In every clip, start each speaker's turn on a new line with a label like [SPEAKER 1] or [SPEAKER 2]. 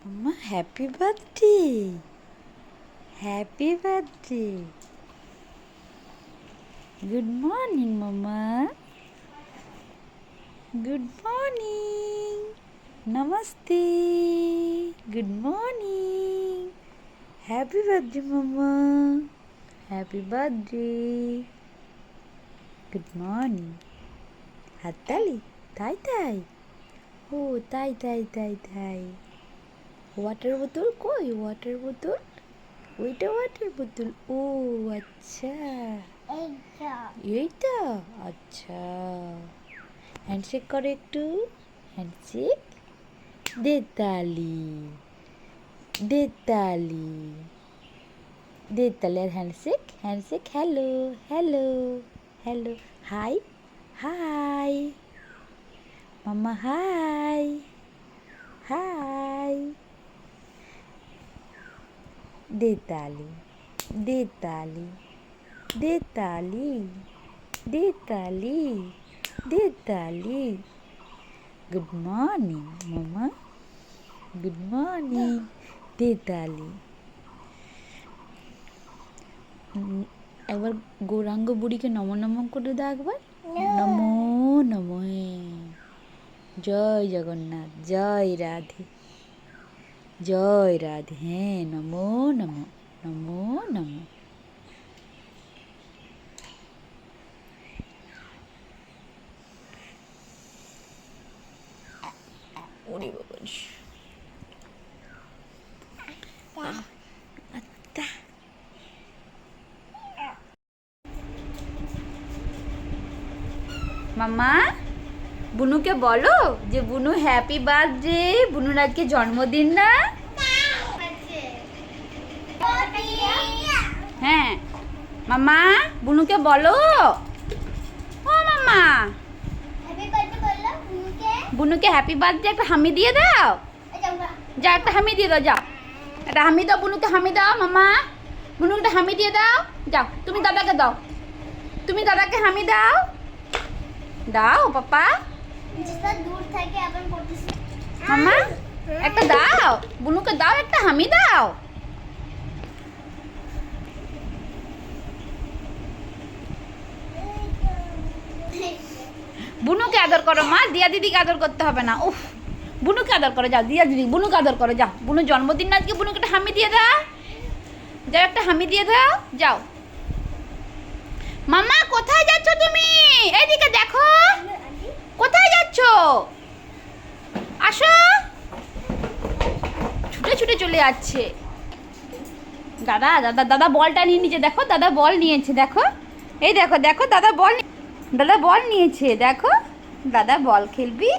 [SPEAKER 1] Mama, happy birthday. Happy birthday. Good morning, Mama. Good morning. Namaste. Good morning. Happy birthday, Mama. Happy birthday. Good morning. হাততালি তাই তাই ও তাই তাই তাই তাই ওয়াটার বোতল কই ওয়াটার বোতল ওইটা ওয়াটার বোতল ও আচ্ছা এইটা আচ্ছা হ্যান্ডশেক করে একটু হ্যান্ডশেক দে তালি দে তালি দে তালি আর handshake handshake hello hello hello hi hi মাম্মা হাই হাই দে তালি দে তালি দে তালি দে তালি দে তালি গুড মর্নিং মামা গুড মর্নিং দে তালি একবার গৌরাঙ্গ বুড়িকে নম নম করে দাও একবার নমো নমো জয় জগন্নাথ জয় রাধে জয় রাধে হ্যাঁ নমো নমো নমো নমো ওরে বাবা আত্মা মাম্মা বুনুকে বলো যে বুনু হ্যাপি বার্থডে বুনুর আজকে জন্মদিন না হ্যাঁ মাম্মা বুনুকে বলো ও মাম্মা বুনুকে হ্যাপি বার্থডে একটা হামি দিয়ে দাও যা একটা হামি দিয়ে দাও যাও একটা হামি দাও বুনুকে হামি দাও মাম্মা বুনুকে একটা হামি দিয়ে দাও যাও তুমি দাদাকে দাও তুমি দাদাকে হামি দাও দাও পাপা মাম্মা একটা দাও বুনুকে দাও একটা হামি দাও বুনুকে আদর করো মা দিয়া দিদিকে আদর করতে হবে না উফ বুনুকে আদর করো যাও দিয়া দিদি বুনুকে আদর করো যাও বুনুর জন্মদিন না আজকে বুনুকে একটা হামি দিয়ে দাও যাও একটা হামি দিয়ে দাও যাও মাম্মা কোথায় যাচ্ছ তুমি এইদিকে দেখো কোথায় যাচ্ছ আসো ছুটে ছুটে চলে যাচ্ছে দাদা দাদা দাদা বলটা নিয়ে নিচে দেখো দাদা বল নিয়েছে দেখো এই দেখো দেখো দাদা বল নিয়েছে দেখো দাদা বল খেলবি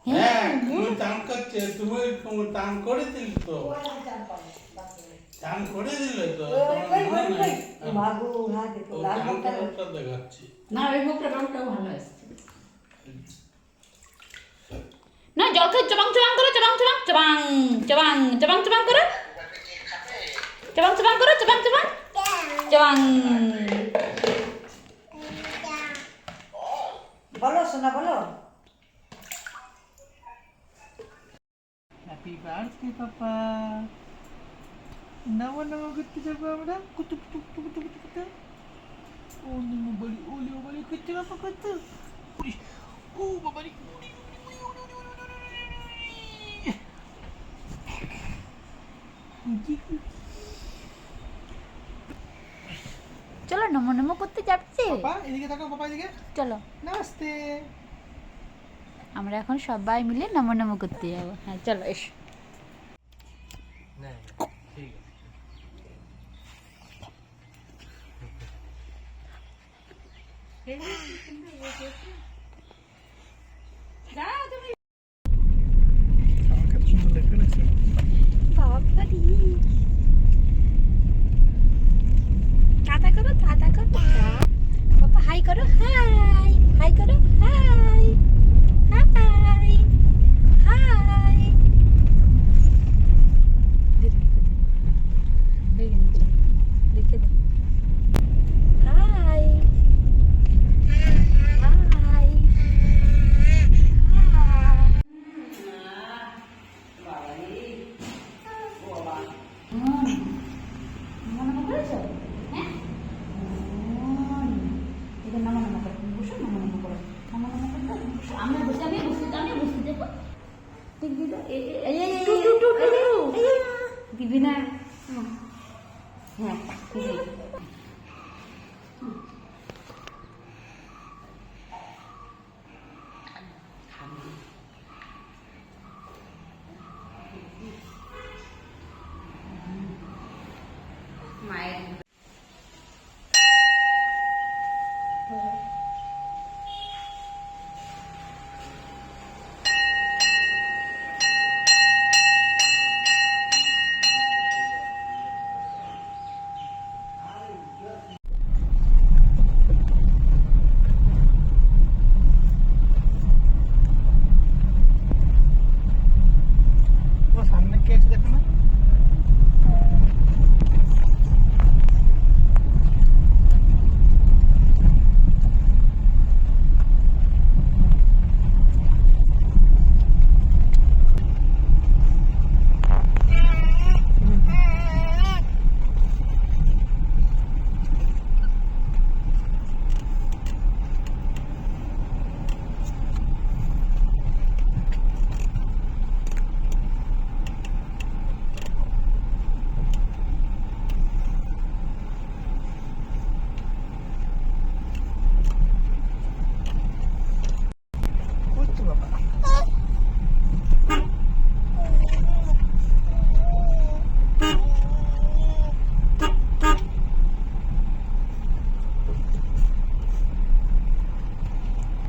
[SPEAKER 2] হ্যাঁ তুমি চান করছে তুমি চান করে দিল তো চান করে দিলে তো
[SPEAKER 3] বাবু হ্যাঁ দেখো লাল মুখটা
[SPEAKER 2] দেখাচ্ছি
[SPEAKER 3] না ওই মুখটা রংটাও ভালো আসছে
[SPEAKER 1] না জল খেয়ে চবাং চবাং করো চবাং চবাং চবাং চবাং চবাং চবাং করো চবাং চবাং করো চবাং চবাং চবাং
[SPEAKER 3] বলো সোনা বলো
[SPEAKER 2] হ্যাপি বার্থডে পাপা নমো নমো করতে যাবো আমরা কুতু কুতু কুতু কুতু কুতু কুতু ও নমো বলি করতে পাপা কত ও বাবারি
[SPEAKER 1] চলো নমো নমো করতে যাচ্ছে
[SPEAKER 2] পাপা এদিকে তাকাও পাপা এদিকে
[SPEAKER 1] চলো
[SPEAKER 2] নমস্তে
[SPEAKER 1] আমরা এখন সবাই মিলে নমো নমো করতে যাবো হ্যাঁ চলো এসো
[SPEAKER 2] ঠিক
[SPEAKER 1] বাবারি টাটা করো পাপা হাই করো হাই করো হাই হাই হাই লিখে দাও হাই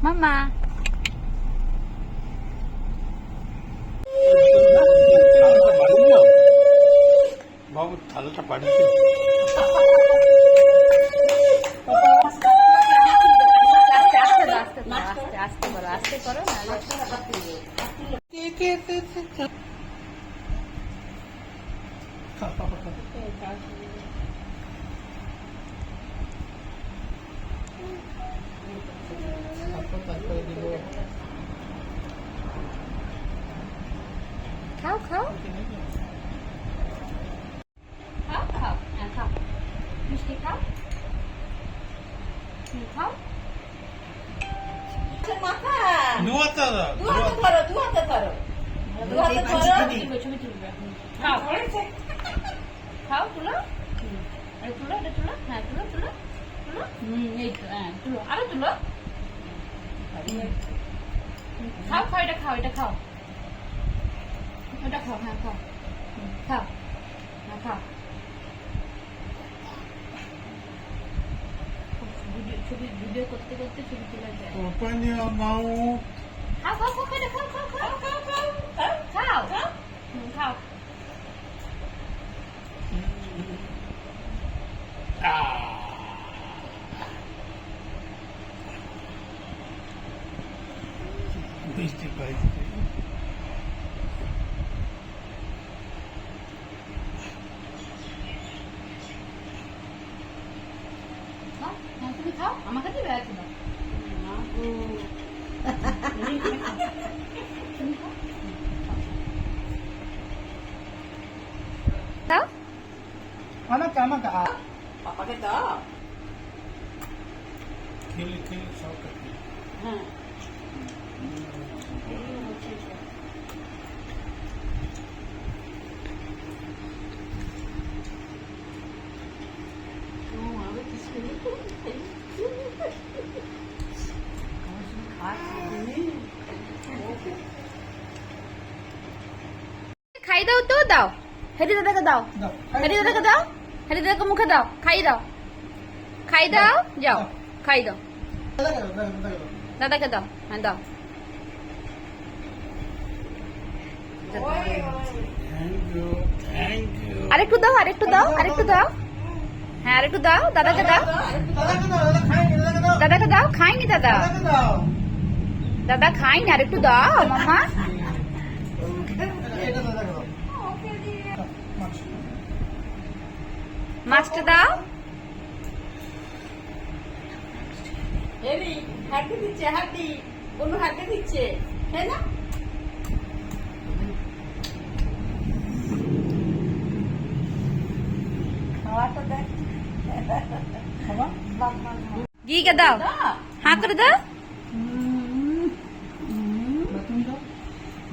[SPEAKER 1] মাম্মা
[SPEAKER 2] বাবু থালাটা পাঠিয়েছে
[SPEAKER 1] আস্তে করো আস্তে করো খাও খাও খাও খাও হ্যাঁ খাও মিষ্টি খাও খাও
[SPEAKER 3] মাথা
[SPEAKER 2] দুয়াতা দা
[SPEAKER 3] দু হাতে ধরো
[SPEAKER 1] ছবি তুলবে খাও খাও তুলো আরে তুলো এটা তুলো হ্যাঁ তুলো তুলো তুলো এই তো হ্যাঁ তুলো আরো তুলো খাও খাও এটা খাও এটা খাও ওটা খাও হ্যাঁ খাও খাও হ্যাঁ খাও ভিডিও করতে করতে ছবি তোলা যায়
[SPEAKER 2] ওপেন ইওর মাউথ
[SPEAKER 1] খাও খাও খাও এটা খাও খাও খাও খাও খাও খাও খাও
[SPEAKER 2] মিষ্টি পাইছে
[SPEAKER 1] খাও হ্যাঁ তুমি খাও আমার কাছে বেড়াচ্ছি না খাও
[SPEAKER 2] আমাকে
[SPEAKER 3] পাপাকে দাও
[SPEAKER 2] খেলে খেলে সব কাটি
[SPEAKER 3] হ্যাঁ
[SPEAKER 1] খাই দাও তো দাও হেরি দাদাকে দাও হেরি দাদাকে দাও হেরি দাদাকে মুখে দাও খাই দাও যাও খাই দাও দাদাকে দাও হ্যাঁ দাও
[SPEAKER 2] থ্যাংক ইউ
[SPEAKER 1] আরেকটু দাও হ্যাঁ আরেকটু দাও দাদাকে দাও খাইনি দাদা খাইনি আরেকটু দাও মামা মাছটা দাও
[SPEAKER 3] এরি হাঁটি দিচ্ছে হাঁটি কোনো হাঁটি দিচ্ছে তাই না খাওয়াটা দেখ
[SPEAKER 1] গিয়ে দাও হ্যাঁ করে দাও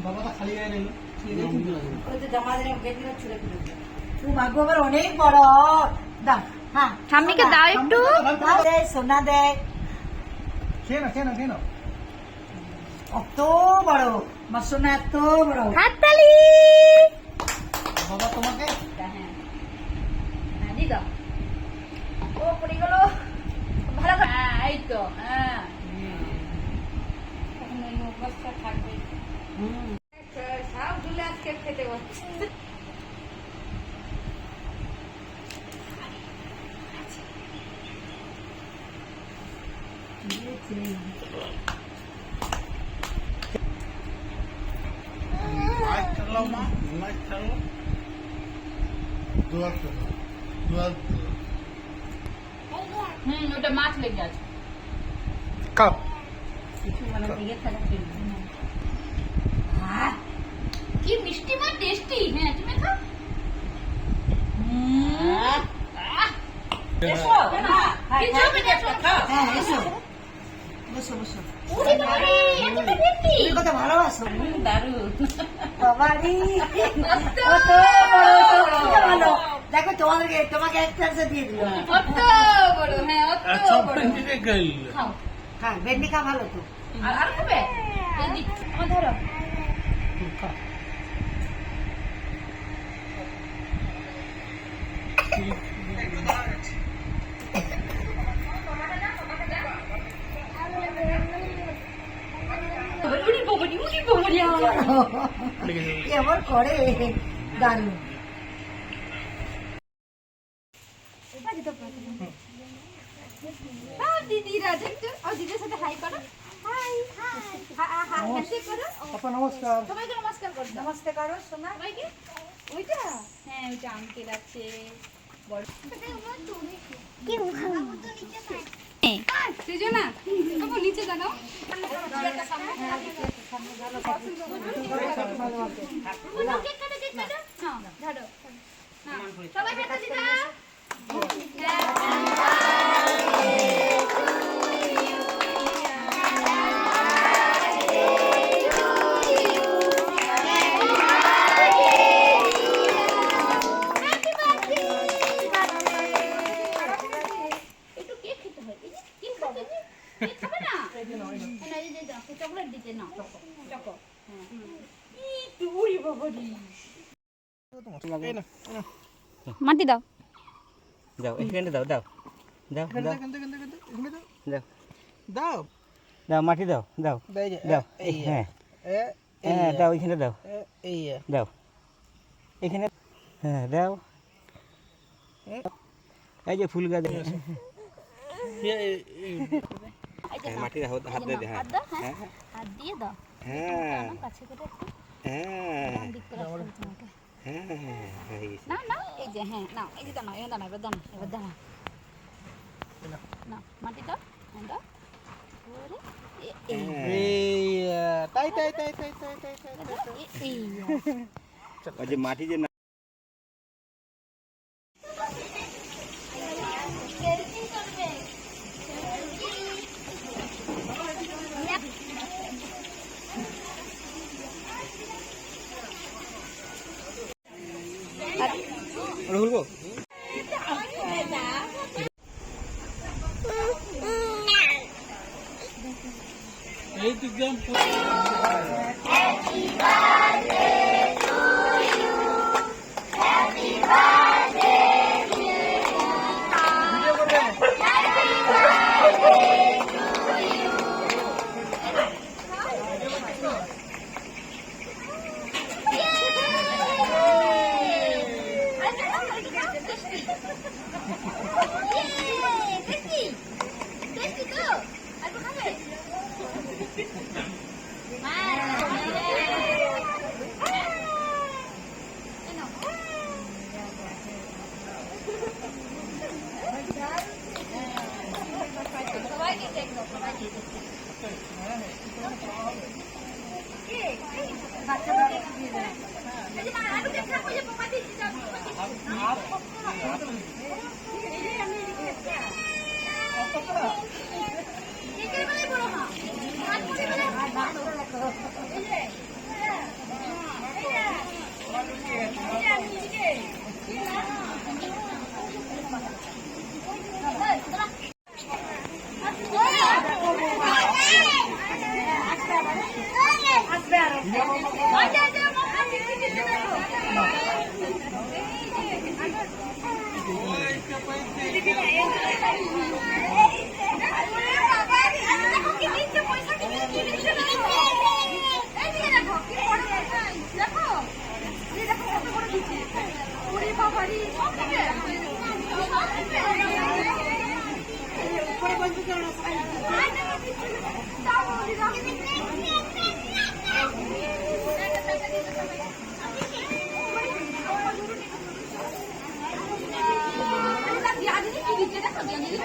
[SPEAKER 2] বাবাটা খালি গায়ে রইল
[SPEAKER 3] ওই তো জমা দিনে গেটগুলো ছুঁড়ে ফেলেছে তুই ভাগ্য আবার অনেক বড় দাও হ্যাঁ
[SPEAKER 1] ঠাম্মিকে দাও একটু
[SPEAKER 3] দাও দে সোনা দে
[SPEAKER 2] খেয়ে না
[SPEAKER 3] অত বড় আমার সোনা এত বড়
[SPEAKER 1] হাততালি
[SPEAKER 2] বাবা তোমাকে
[SPEAKER 1] হ্যাঁ হ্যাঁ দিয়ে দাও ও পড়ে গেল ভালো করে হ্যাঁ এই তো হ্যাঁ তখন ওই অভ্যাসটা থাকবে সব গুলো আজকে খেতে পারছি
[SPEAKER 2] মাছ চালাও মা মাছ চালাও দুয়ার
[SPEAKER 1] ওটা মাছ লেগে আছে
[SPEAKER 2] কাপ
[SPEAKER 3] কিছু মানে দিকে থাকা
[SPEAKER 1] কি মিষ্টি মা টেস্টি হ্যাঁ তুমি খাও
[SPEAKER 3] এসো
[SPEAKER 1] কিছু হবে না
[SPEAKER 3] হ্যাঁ এসো বসো বসো
[SPEAKER 1] ওরে বাবারে এতটা টেস্টি
[SPEAKER 3] তুমি কত ভালোবাসো
[SPEAKER 1] দারুণ
[SPEAKER 3] বাবারি
[SPEAKER 1] কত
[SPEAKER 3] কত ভালো দেখো তোমাকে একটা দিয়ে দিল
[SPEAKER 1] কত বড় হ্যাঁ
[SPEAKER 2] আচ্ছা
[SPEAKER 1] কত বড়
[SPEAKER 2] পেন্ডিতে গেল
[SPEAKER 1] খাও
[SPEAKER 3] হ্যাঁ ভেন্ডি খা ভালো তো
[SPEAKER 1] আর খাবে এই দিক আমার ধরো
[SPEAKER 3] এমন করে দারুণ।
[SPEAKER 1] দিদিরা দেখছো, ও দিদির সাথে হাই করো, হাই হ্যান্ডশেক করো,
[SPEAKER 2] আপা নমস্কার।
[SPEAKER 1] সবাইকে নমস্কার করো,
[SPEAKER 3] নমস্তে করো সোনা।
[SPEAKER 1] সবাইকে। ওইটা হ্যাঁ, ওইটা আঙ্কেল আছে বড় সৃজনা, বাবু নিচে দাঁড়াও। কেক কাটো, কেক কাটো। হ্যাঁ, ধরো। হ্যাঁ, সবাই হাতে দিয়ে দাও। একটু কেক খেতে হয়। এই যে, কেক খাবে যে? কেক খাবে না? না, এই যে দাও, চকলেট দিতে নাও। চকো। হ্যাঁ। একটু উড়ি বাবারি।
[SPEAKER 2] এই না,
[SPEAKER 1] মাটি দাও।
[SPEAKER 4] দাও এখানে দাও দাও দাও
[SPEAKER 2] এখানে
[SPEAKER 4] দাও
[SPEAKER 2] দাও, এখানে দাও, এখানে দাও, এখানে দাও।
[SPEAKER 4] দাও
[SPEAKER 2] দাও।
[SPEAKER 4] দাও মাটি দাও দাও
[SPEAKER 2] এই যে,
[SPEAKER 4] দাও
[SPEAKER 2] এই
[SPEAKER 4] হ্যাঁ
[SPEAKER 2] এ, এই
[SPEAKER 4] হ্যাঁ দাও এখানে দাও
[SPEAKER 2] এই
[SPEAKER 4] দাও এখানে হ্যাঁ দাও এই যে ফুল গাছ মাটি দাও হাত দিয়ে দে, হ্যাঁ
[SPEAKER 1] হাত দাও, হ্যাঁ।
[SPEAKER 4] হ্যাঁ
[SPEAKER 1] হাত দিয়ে দাও।
[SPEAKER 4] হ্যাঁ
[SPEAKER 1] কাছে করে একটু
[SPEAKER 4] হ্যাঁ
[SPEAKER 1] দিক করে রাখো তোমাকে।
[SPEAKER 4] হ্যাঁ হয়ে গেছে।
[SPEAKER 1] না না, এই যে হ্যাঁ, নাও, এই যে দাঁড়াও, এবার দাঁড়াও, এবার দাঁড়াও, এবার দাঁড়াও। নাও, মাটি দাও, হ্যাঁ দাও। ওরে, এই,
[SPEAKER 2] এই তাই তাই তাই তাই তাই তাই তাই
[SPEAKER 1] এই,
[SPEAKER 4] ওই যে মাটি যে না খুলবো
[SPEAKER 2] এই তো একদম
[SPEAKER 1] দিয়া দিদি কি দিচ্ছে দেখো, দিয়া দিদি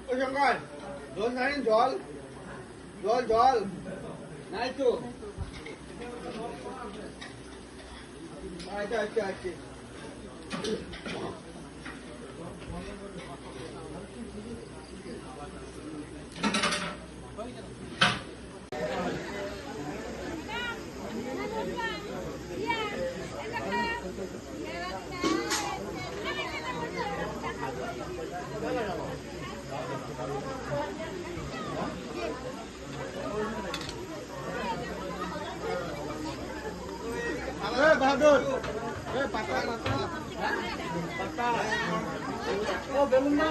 [SPEAKER 2] ও জঙ্গল জল নাই জল জল জল নাই তো আচ্ছা আচ্ছা আচ্ছা বাহাদুর পাতা পাতা পাতা ও বেলুন না